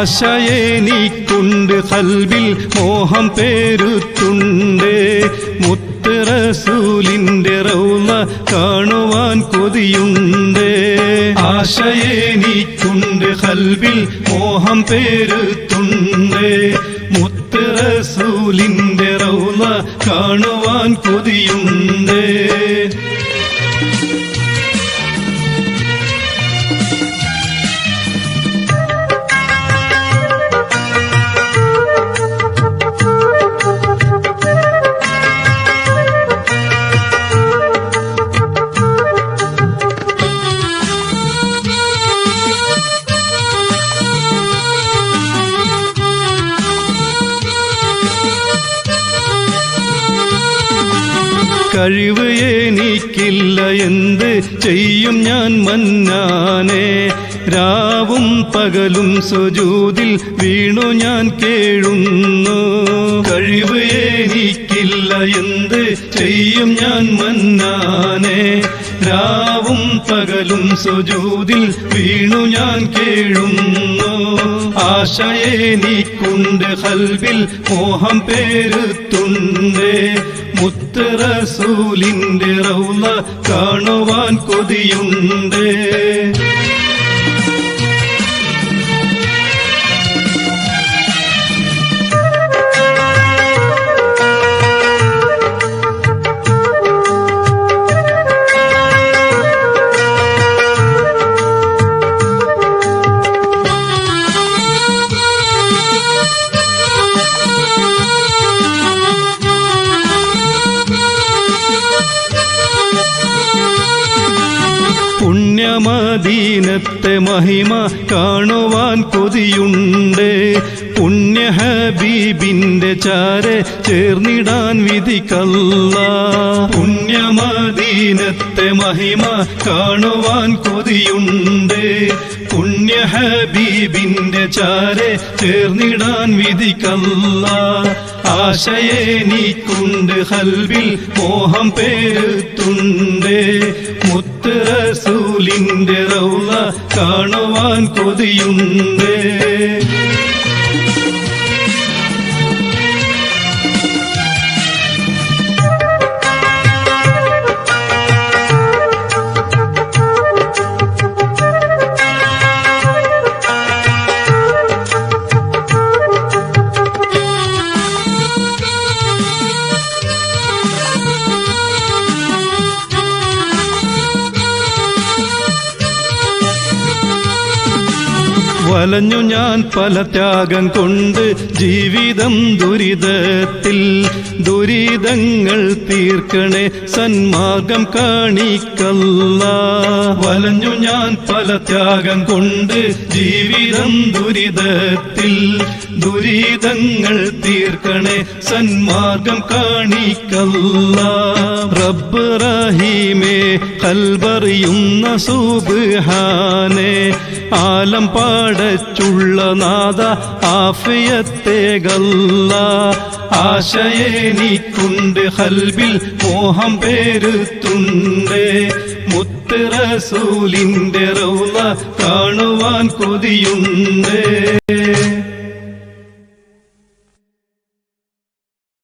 ആശയെനിക്കുണ്ട് ഖൽബിൽ മോഹം പേരുത്തുണ്ട് മുത്ത് റസൂലിന്റെ റൗള കാണുവാൻ കൊതിയുണ്ട് ആശയെനിക്കുണ്ട് ഖൽബിൽ മോഹം പേരുത്തുണ്ട് മുത്ത് റസൂലിന്റെ റൗള കാണുവാൻ കൊതിയുണ്ട് കഴിവ് എനിക്കില്ല എന്ത് ചെയ്യും ഞാൻ മന്നാനെ രാവും പകലും സുജൂദിൽ വീണു ഞാൻ കേഴുന്നു കഴിവ് എനിക്കില്ല എന്ത് ചെയ്യും ഞാൻ മന്നാനെ രാവും പകലും സുജൂദിൽ വീണു ഞാൻ കേഴുന്നു ആശയെനിക്കുണ്ട് ഖൽബിൽ മോഹം പേരുത്തുണ്ട് മുത്ത് റസൂലിന്റെ റൗള കാണുവാൻ കൊതിയുണ്ട് പുണ്യമദീനത്തെ മഹിമ കാണുവാൻ കൊതിയുണ്ട് പുണ്യ ഹബീബിന്റെ ചാരെ ചേർന്നിടാൻ വിധിക്കല്ല പുണ്യമദീനത്തെ മഹിമ കാണുവാൻ കൊതിയുണ്ട് പുണ്യ ഹബീബിന്റെ ചാരെ ചേർന്നിടാൻ വിധിക്കല്ല ആശയെനിക്കുണ്ട് ഖൽബിൽ മോഹം പേരുത്തുണ്ട് മുത്ത് റസൂലിന്റെ റൗള കാണുവാൻ കൊതിയുണ്ട് വലഞ്ഞു ഞാൻ പല ത്യാഗം കൊണ്ട് ജീവിതം ദുരിതത്തിൽ ദുരിതങ്ങൾ തീർക്കണേ സന്മാർഗം കാണിക്കല്ല വലഞ്ഞു ഞാൻ പല ത്യാഗം കൊണ്ട് ജീവിതം ദുരിതത്തിൽ ദുരിതങ്ങൾ തീർക്കണേ സന്മാർഗം കാണിക്കല്ല റബ്ബ് റഹീമേ ഖൽബറിയുന്ന സുബ്ഹാനേ ആലം പാടച്ചുള്ള നാദ ആഫിയത്തേകല്ല ആശയെനിക്കുണ്ട് ഖൽബിൽ മോഹം പേരുത്തുണ്ട് മുത്ത് റസൂലിന്റെ റൗള കാണുവാൻ കൊതിയുണ്ട്